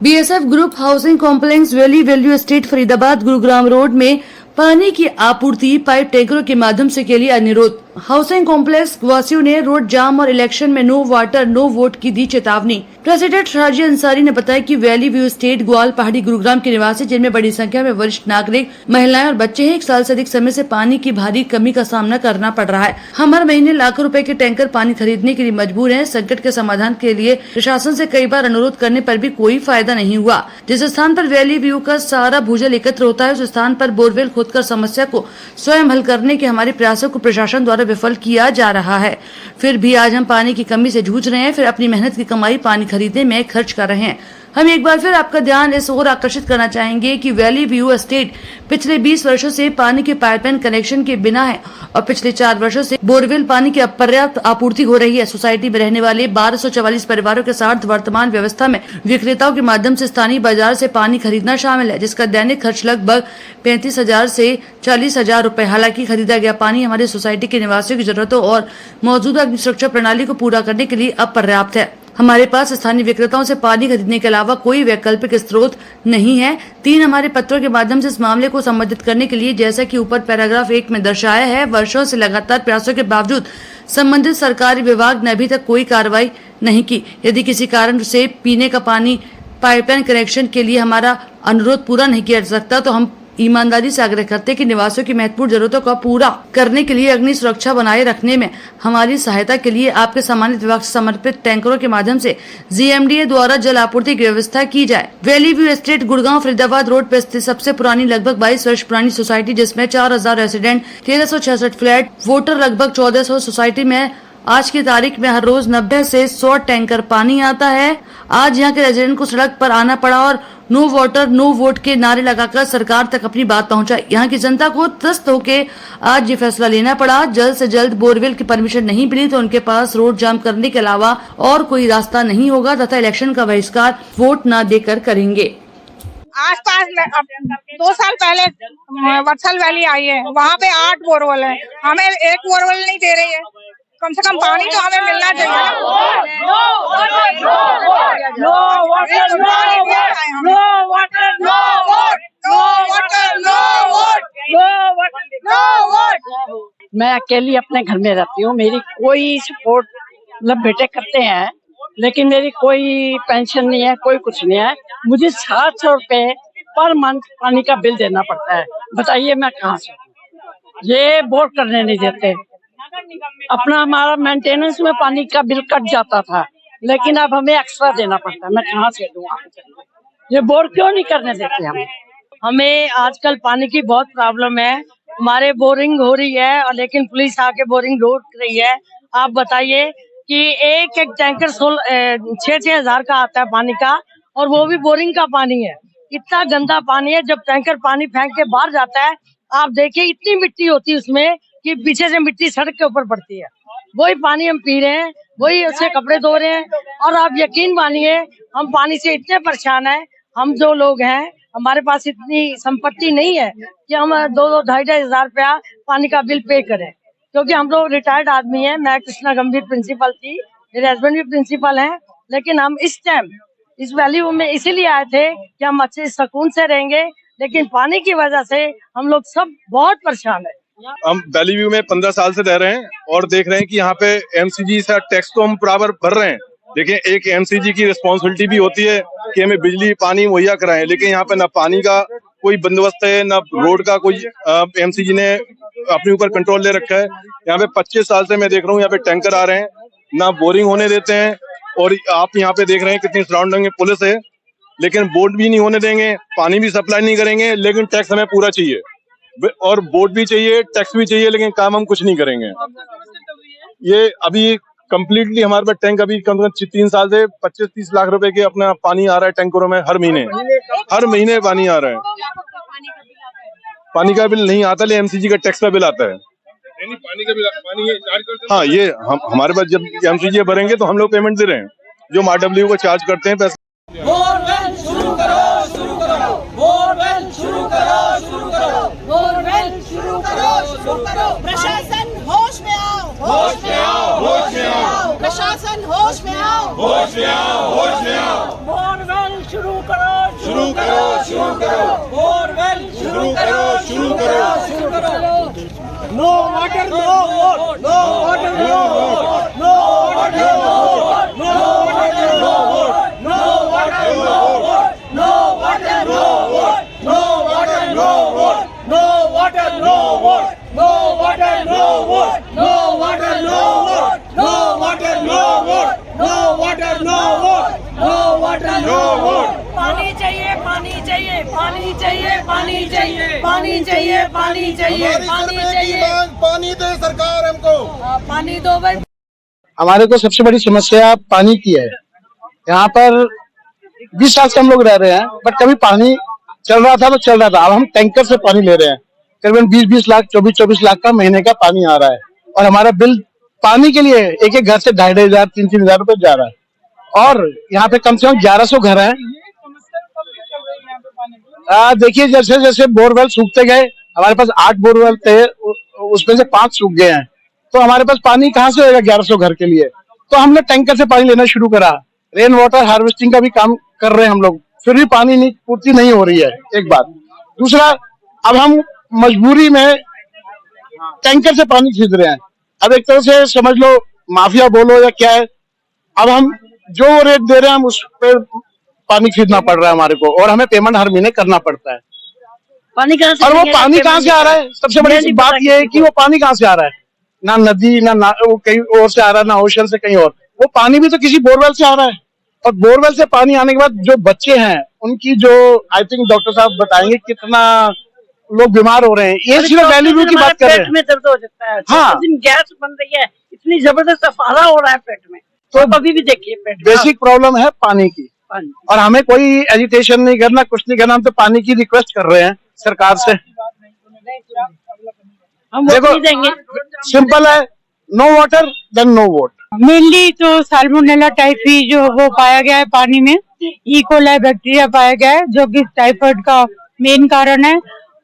BSF group housing complex value estate Faridabad Gurugram road में पानी की आपूर्ति पाइप टैंकरों के माध्यम से के लिए अनुरोध। हाउसिंग कॉम्प्लेक्स वासियों ने रोड जाम और इलेक्शन में नो वाटर नो वोट की दी चेतावनी। प्रेसिडेंट राजी अंसारी ने बताया कि वैली व्यू एस्टेट ग्वाल पहाड़ी गुरुग्राम के निवासी, जिनमें बड़ी संख्या में वरिष्ठ नागरिक, महिलाएं और बच्चे हैं, 1 साल से अधिक समय से पानी की भारी कमी का सामना करना पड़ रहा है। हम हर महीने लाखों रुपए के टैंकर पानी खरीदने के लिए मजबूर हैं। संकट के समाधान के लिए प्रशासन से कई बार अनुरोध करने पर भी कोई फायदा नहीं हुआ। जिस स्थान पर वैली व्यू का सारा भूजल एकत्र होता है, उस स्थान पर बोरवेल खोदकर समस्या को स्वयं हल करने के हमारे प्रयासों को प्रशासन द्वारा विफल किया जा रहा है। फिर भी आज हम पानी की कमी से जूझ रहे हैं, फिर अपनी मेहनत की कमाई पानी खरीदने में खर्च कर रहे हैं। हम एक बार फिर आपका ध्यान इस ओर आकर्षित करना चाहेंगे कि वैली व्यू एस्टेट पिछले 20 वर्षों से पानी के पाइपलाइन कनेक्शन के बिना है और पिछले 4 वर्षों से बोरवेल पानी की अपर्याप्त आपूर्ति हो रही है। सोसाइटी में रहने वाले 1244 परिवारों के साथ वर्तमान व्यवस्था में विक्रेताओं के माध्यम से स्थानीय बाजार से पानी खरीदना शामिल है, जिसका दैनिक खर्च लगभग 35,000 से 40,000 रुपए। हालांकि खरीदा गया पानी हमारे सोसाइटी के निवासियों की जरूरतों और मौजूदा अग्नि सुरक्षा प्रणाली को पूरा करने के लिए अपर्याप्त है। हमारे पास स्थानीय विक्रेताओं से पानी खरीदने के अलावा कोई वैकल्पिक स्रोत नहीं है। 3 हमारे पत्रों के माध्यम से इस मामले को संबोधित करने के लिए, जैसा कि ऊपर पैराग्राफ 1 में दर्शाया है, वर्षों से लगातार प्रयासों के बावजूद संबंधित सरकारी विभाग ने अभी तक कोई कार्रवाई नहीं की। यदि किसी कारण से पीने का पानी पाइपलाइन कनेक्शन के लिए हमारा अनुरोध पूरा नहीं किया जा सकता, तो हम ईमानदारी से आग्रह करते हैं कि निवासियों की महत्वपूर्ण जरूरतों को पूरा करने के लिए अग्नि सुरक्षा बनाए रखने में हमारी सहायता के लिए आपके सम्मानित विभाग से समर्पित टैंकरों के माध्यम से जीएमडीए द्वारा जल आपूर्ति की व्यवस्था की जाए। Valley view estate Gurgaon Faridabad road पर स्थित सबसे पुरानी लगभग 22 वर्ष पुरानी सोसाइटी, जिसमें 4000 रेसिडेंट, 1366 फ्लैट, वोटर लगभग 1400। सोसाइटी में आज की तारीख में हर रोज 90 से 100 टैंकर पानी आता है। आज यहाँ के रेजिडेंट को सड़क पर आना पड़ा और नो वाटर नो वोट के नारे लगाकर सरकार तक अपनी बात पहुंचाई। यहाँ की जनता को त्रस्त होकर आज ये फैसला लेना पड़ा। जल्द से जल्द बोरवेल की परमिशन नहीं मिली तो उनके पास रोड जाम करने के अलावा और कोई रास्ता नहीं होगा तथा इलेक्शन का बहिष्कार वोट न देकर करेंगे। आसपास में अब 2 साल पहले वत्सल वैली आई है, वहाँ पे 8 बोरवेल है, हमें 1 बोरवेल नहीं दे रही है। कम से कम पानी तो हमें मिलना चाहिए। मैं अकेली अपने घर में रहती हूँ, मेरी कोई सपोर्ट मतलब बेटे करते हैं, लेकिन मेरी कोई पेंशन नहीं है, कोई कुछ नहीं है। मुझे 700 रुपए पर मंथ पानी का बिल देना पड़ता है। बताइए मैं कहाँ से, ये बोर करने नहीं देते। अपना हमारा मेंटेनेंस में पानी का बिल कट जाता था, लेकिन अब हमें एक्स्ट्रा देना पड़ता है। मैं कहाँ से दूँ? ये बोर क्यों नहीं करने देते हमें आजकल पानी की बहुत प्रॉब्लम है। हमारे बोरिंग हो रही है और लेकिन पुलिस आके बोरिंग रोक रही है। आप बताइए कि एक टैंकर 6-6 हजार का आता है पानी का, और वो भी बोरिंग का पानी है। इतना गंदा पानी है, जब टैंकर पानी फेंक के बाहर जाता है, आप देखिए इतनी मिट्टी होती है उसमें कि पीछे से मिट्टी सड़क के ऊपर पड़ती है। वही पानी हम पी रहे हैं, वही उससे कपड़े धो रहे हैं। और आप यकीन मानिए, हम पानी से इतने परेशान हैं। हम जो लोग हैं, हमारे पास इतनी संपत्ति नहीं है कि हम 2-2, 2,500 हजार रुपया पानी का बिल पे करें, क्योंकि हम लोग रिटायर्ड आदमी हैं। मैं कृष्णा गंभीर प्रिंसिपल थी, मेरे हस्बैंड भी प्रिंसिपल हैं, लेकिन हम इस टाइम इस वैल्यू में इसीलिए आए थे कि हम अच्छे सुकून से रहेंगे, लेकिन पानी की वजह से हम लोग सब बहुत परेशान है। हम वैली व्यू में 15 साल से रह रहे हैं और देख रहे हैं कि यहाँ पे एमसीजी से टैक्स तो हम बराबर भर रहे हैं, लेकिन एक एमसीजी की रिस्पॉन्सिबिलिटी भी होती है कि हमें बिजली पानी मुहैया कराएं, लेकिन यहाँ पे ना पानी का कोई बंदोबस्त है, ना रोड का कोई एमसीजी ने अपने ऊपर कंट्रोल ले रखा है। यहाँ पे 25 साल से मैं देख रहा हूँ, यहाँ पे टैंकर आ रहे हैं, ना बोरिंग होने देते हैं। और आप यहाँ पे देख रहे हैं कितनी सराउंडिंग में पुलिस है, लेकिन बोर्ड भी नहीं होने देंगे, पानी भी सप्लाई नहीं करेंगे, लेकिन टैक्स हमें पूरा चाहिए। और बोर्ड भी चाहिए, टैक्स भी चाहिए, लेकिन काम हम कुछ नहीं करेंगे। ये अभी कंप्लीटली हमारे पास टैंक अभी कम से कम 3 साल से 25-30 लाख रुपए के अपना पानी आ रहा है टैंकरों में हर महीने पानी आ रहा है। पानी का बिल नहीं आता, लेकिन एमसीजी का टैक्स का बिल आता है। पानी का बिल हाँ, ये हमारे पास जब एमसीजी भरेंगे तो हम लोग पेमेंट दे रहे हैं, जो आरडब्ल्यू को चार्ज करते हैं पैसा। बोरवेल शुरू करो, शुरू करो, बोरवेल शुरू करो, शुरू करो, बोरवेल शुरू करो, शुरू करो। प्रशासन होश में आओ, होश में आओ, होश में आओ। प्रशासन होश में आओ, होश में आओ, होश में आओ। बोरवेल शुरू करो। शुरू करो, शुरू करो, बोरवेल शुरू करो, शुरू करो, शुरू करो। No water no vote, no water no vote, no water no vote, no water no vote, no water no vote, no water no vote, no water no vote, no water no vote, no water no vote, no water no vote, no water no vote, no water no vote, no water no vote. पानी चाहिए, पानी चाहिए, पानी चाहिए, पानी चाहिए, पानी चाहिए, पानी चाहिए, पानी चाहिए, पानी दे सरकार हमको। पानी दो भाई। हमारे को सबसे बड़ी समस्या पानी की है। यहाँ पर 20 साल से हम लोग रह रहे हैं, बट कभी पानी चल रहा था तो चल रहा था। अब हम टैंकर से पानी ले रहे हैं, करीबन 20-20 लाख 24-24 लाख का महीने का पानी आ रहा है, और हमारा बिल पानी के लिए एक एक घर से 2,500 3-3 हजार रुपए जा रहा है। और यहाँ पे कम से कम 1100 घर हैं। देखिए, जैसे जैसे बोरवेल सूखते गए, हमारे पास 8 बोरवेल थे, उसमें से 5 सूख गए हैं, तो हमारे पास पानी कहाँ से होगा 1100 घर के लिए। तो हमने टैंकर से पानी लेना शुरू करा, रेन वाटर हार्वेस्टिंग का भी काम कर रहे हैं हम लोग, फिर भी पानी नहीं पूर्ति नहीं हो रही है, एक बात। दूसरा, अब हम मजबूरी में टैंकर से पानी खरीद रहे हैं। अब एक तरह से समझ लो माफिया बोलो या क्या है, अब हम जो रेट दे रहे हैं हम उस पर पानी खरीदना पड़ रहा है हमारे को, और हमें पेमेंट हर महीने करना पड़ता है। पानी कहाँ से, और वो पानी कहाँ से आ रहा है, सबसे बड़ी बात ये है कि वो पानी कहाँ से आ रहा है, ना नदी ना वो कहीं और से आ रहा है, ना ओशन से कहीं और। वो पानी भी तो किसी बोरवेल से आ रहा है, और बोरवेल से पानी आने के बाद जो बच्चे हैं उनकी जो, आई थिंक डॉक्टर साहब बताएंगे कितना लोग बीमार हो रहे हैं। ये सिर्फ वैल्यू की बात कर रहे पेट हैं। में दर्द हो जाता है, हाँ। दिन गैस बन रही है, इतनी जबरदस्त अफारा हो रहा है पेट में, तो अभी भी देखिए पेट में बेसिक प्रॉब्लम है पानी की, पानी। और हमें कोई एजिटेशन नहीं करना, कुछ नहीं करना, हम तो पानी की रिक्वेस्ट कर रहे हैं सरकार से। हम वोट देखो, नहीं देंगे। सिंपल है, no water then no vote. Mainly तो साल्मोनेला टाइफी जो वो पाया गया है पानी में, इकोलाई बैक्टीरिया पाया गया है, जो कि टाइफाइड का मेन कारण है,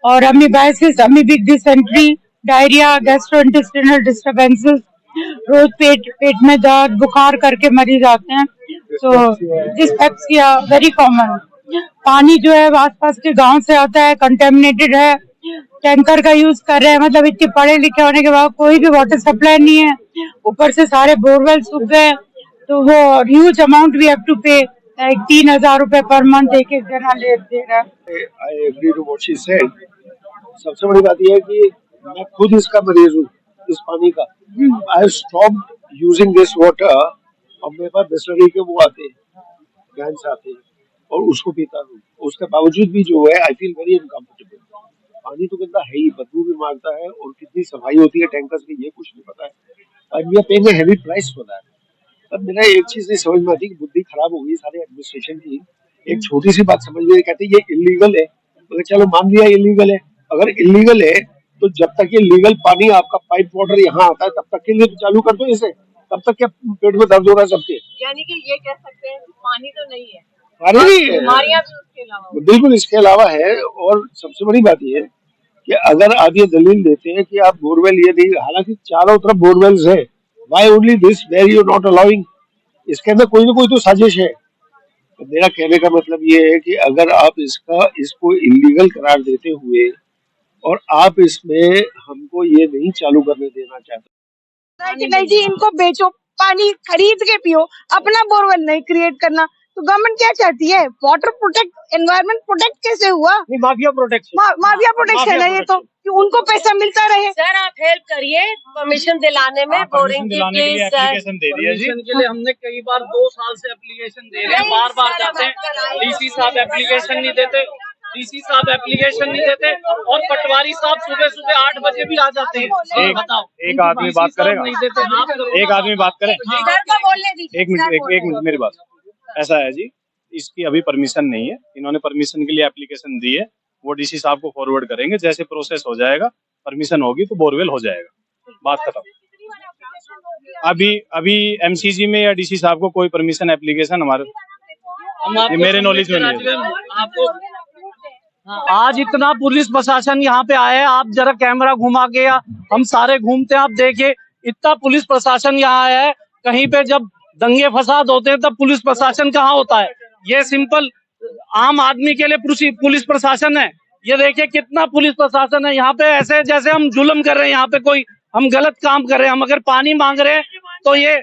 और amoebiasis, amoebic dysentery, diarrhoea, gastrointestinal disturbances, रोज पेट में दर्द, बुखार करके मरीज आते हैं। तो डिस्पेप्सिया वेरी कॉमन। पानी जो है आसपास के गांव से आता है, कंटेमिनेटेड है, टैंकर का यूज कर रहे हैं, मतलब इतने पढ़े लिखे होने के बाद कोई भी वाटर सप्लाई नहीं है, ऊपर से सारे बोरवेल सूख गए, तो वो huge amount we have to pay, like 3,000 रुपए पर मंथ एक जना ले दे रहा है। I agree to what she said. सबसे बड़ी बात यह है कि मैं खुद इसका मरीज हूँ, इस पानी का। I stopped using this water, और मेरे पास बिस्लरी के वो आते हैं, कैंस आते हैं, और उसको पीता हूँ। उसके बावजूद भी जो है आई फील वेरी अनकंफर्टेबल। पानी तो गंदा है ही, बदबू भी मारता है, और कितनी सफाई होती है टैंकर्स की ये कुछ नहीं पता है, और we are paying a heavy price for that. अब मेरा एक चीज नहीं समझ में आती कि बुद्धि खराब हो गई सारे एडमिनिस्ट्रेशन की। एक छोटी सी बात समझ में, कहते ये इलीगल है, मगर चलो मान लिया इलीगल है। अगर इलीगल है तो जब तक ये लीगल पानी आपका पाइप वाटर यहाँ आता है तब तक के लिए तो चालू कर दो इसे, तब तक क्या पेट में दर्द हो रहा है सबके। यानी कि ये कह सकते हैं पानी तो नहीं है, पानी नहीं है, बीमारियां भी उसके अलावा। बिल्कुल इसके अलावा है। और सबसे बड़ी बात ये है कि अगर आप ये दलील देते हैं कि आप बोरवेल ये नहीं, हालांकि चारों तरफ बोरवेल्स है, why only this where you not allowing? इसके अंदर कोई ना कोई तो साजिश है। तो मेरा कहने का मतलब ये है कि अगर आप इसको इलीगल करार देते हुए और आप इसमें हमको ये नहीं चालू करने देना चाहते, नहीं जी, इनको बेचो, पानी खरीद के पियो, अपना बोरवेल नहीं क्रिएट करना। तो गवर्नमेंट क्या चाहती है? वाटर प्रोटेक्ट, एनवायरनमेंट प्रोटेक्ट कैसे हुआ? माफिया प्रोटेक्शन, माफिया प्रोटेक्शन है ये तो, कि उनको पैसा मिलता रहे। सर आप हेल्प करिए परमिशन दिलाने में, बोरिंग की प्लीज सर। परमिशन के लिए हमने कई बार 2 साल से एप्लीकेशन दे रहे हैं, बार जाते हैं, डीसी साहब एप्लीकेशन नहीं देते, और पटवारी साहब सुबह 8 बजे भी आ जाते हैं। बताओ, एक आदमी बात करेगा, एक आदमी बात करे, सर को बोलने दीजिए। एक मिनट मेरी बात। ऐसा है जी, इसकी अभी परमिशन नहीं है, इन्होंने परमिशन के लिए एप्लीकेशन दी है, वो डीसी साहब को फॉरवर्ड करेंगे, जैसे प्रोसेस हो जाएगा, परमिशन होगी तो बोरवेल हो जाएगा, बात खत्म। अभी एमसीजी में या डीसी साहब को कोई परमिशन एप्लीकेशन हमारे मेरे नॉलेज में नहीं है। आपको आज इतना पुलिस प्रशासन यहाँ पे आया है, आप जरा कैमरा घुमा के, या हम सारे घूमते हैं, आप देखिए इतना पुलिस प्रशासन यहाँ आया है। कहीं पे जब दंगे फसाद होते हैं तब पुलिस प्रशासन कहाँ होता है? ये सिंपल आम आदमी के लिए पुलिस प्रशासन है। ये देखिए कितना पुलिस प्रशासन है यहाँ पे, ऐसे जैसे हम जुल्म कर रहे हैं, यहाँ पे कोई हम गलत काम कर रहे हैं। हम अगर पानी मांग रहे हैं तो ये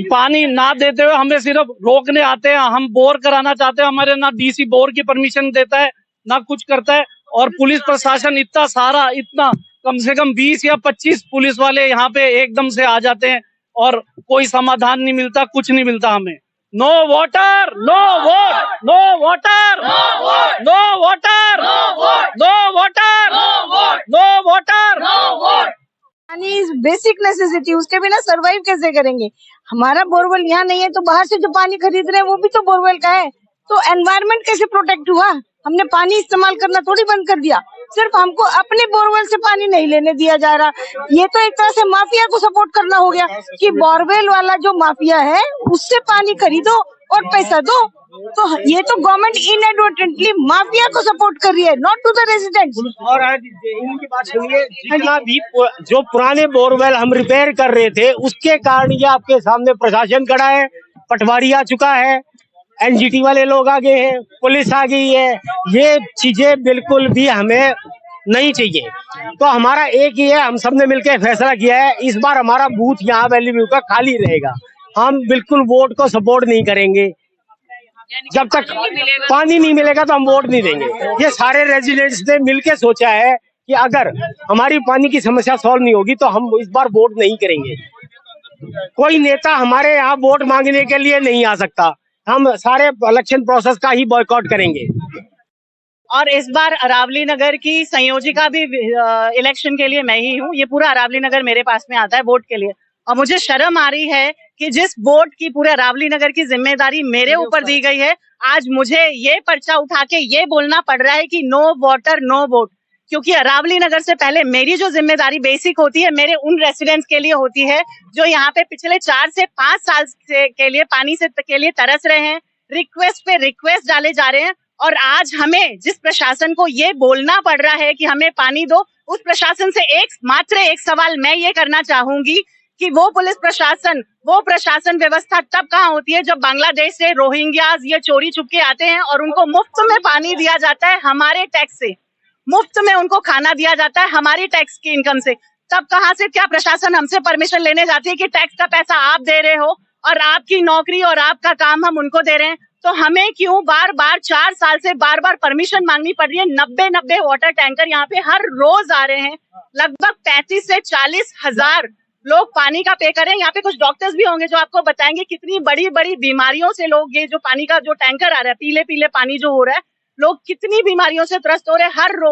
पानी ना देते हुए हमें सिर्फ रोकने आते हैं। हम बोर कराना चाहते हैं, हमारे ना डीसी बोर की परमिशन देता है ना कुछ करता है। और पुलिस प्रशासन इतना सारा, इतना कम से कम 20 या 25 पुलिस वाले यहाँ पे एकदम से आ जाते हैं और कोई समाधान नहीं मिलता, कुछ नहीं मिलता हमें। No water, no vote, no water, no water, no water, no water. पानी इज बेसिक नेसेसिटी, उसके बिना सरवाइव कैसे करेंगे। हमारा बोरवेल यहाँ नहीं है तो बाहर से जो पानी खरीद रहे हैं वो भी तो बोरवेल का है। तो एनवायरनमेंट कैसे प्रोटेक्ट हुआ। हमने पानी इस्तेमाल करना थोड़ी बंद कर दिया, सिर्फ हमको अपने बोरवेल से पानी नहीं लेने दिया जा रहा। ये तो एक तरह से माफिया को सपोर्ट करना हो गया कि बोरवेल वाला जो माफिया है उससे पानी खरीदो और पैसा दो। तो ये तो गवर्नमेंट इनएडवर्टेंटली माफिया को सपोर्ट कर रही है, नॉट टू द रेजिडेंट्स। और आज इनकी बात सुनिए, जितना भी जो पुराने बोरवेल हम रिपेयर कर रहे थे उसके कारण ये आपके सामने प्रशासन खड़ा है, पटवारी आ चुका है, एनजीटी वाले लोग आ गए हैं, पुलिस आ गई है। ये चीजें बिल्कुल भी हमें नहीं चाहिए। तो हमारा एक ही है, हम सबने मिलकर फैसला किया है इस बार हमारा बूथ यहाँ वैली व्यू का खाली रहेगा। हम बिल्कुल वोट को सपोर्ट नहीं करेंगे। जब तक पानी नहीं मिलेगा तो हम वोट नहीं देंगे। ये सारे रेजिडेंट्स ने मिलकर सोचा है कि अगर हमारी पानी की समस्या सॉल्व नहीं होगी तो हम इस बार वोट नहीं करेंगे। कोई नेता हमारे यहाँ वोट मांगने के लिए नहीं आ सकता। हम सारे इलेक्शन प्रोसेस का ही बॉयकॉट करेंगे। और इस बार अरावली नगर की संयोजिका भी इलेक्शन के लिए मैं ही हूँ। ये पूरा अरावली नगर मेरे पास में आता है वोट के लिए, और मुझे शर्म आ रही है कि जिस वोट की पूरे अरावली नगर की जिम्मेदारी मेरे ऊपर दी गई है, आज मुझे ये पर्चा उठा के ये बोलना पड़ रहा है कि नो वोटर नो वोट। क्योंकि अरावली नगर से पहले मेरी जो जिम्मेदारी बेसिक होती है मेरे उन रेसिडेंट्स के लिए होती है जो यहाँ पे पिछले 4 से 5 साल के लिए पानी के लिए तरस रहे हैं। रिक्वेस्ट पे रिक्वेस्ट डाले जा रहे हैं और आज हमें जिस प्रशासन को ये बोलना पड़ रहा है कि हमें पानी दो, उस प्रशासन से मात्र एक सवाल मैं ये करना चाहूंगी कि वो पुलिस प्रशासन, वो प्रशासन व्यवस्था तब कहाँ होती है जब बांग्लादेश से रोहिंग्याज ये चोरी छुपके आते हैं और उनको मुफ्त में पानी दिया जाता है हमारे टैक्स से, मुफ्त में उनको खाना दिया जाता है हमारी टैक्स की इनकम से। तब कहाँ से क्या प्रशासन हमसे परमिशन लेने जाती है कि टैक्स का पैसा आप दे रहे हो और आपकी नौकरी और आपका काम हम उनको दे रहे हैं। तो हमें क्यों बार बार 4 साल से बार बार परमिशन मांगनी पड़ रही है। 90 वाटर टैंकर यहाँ पे हर रोज आ रहे हैं। लगभग 35 से 40 हजार लोग पानी का पे कर रहे हैं। यहाँ पे कुछ डॉक्टर्स भी होंगे जो आपको बताएंगे कितनी बड़ी बड़ी बीमारियों से लोग, ये जो पानी का जो टैंकर आ रहा है, पीले पीले पानी जो हो रहा है, लोग कितनी बीमारियों से त्रस्त हो रहे हैं हर रोज।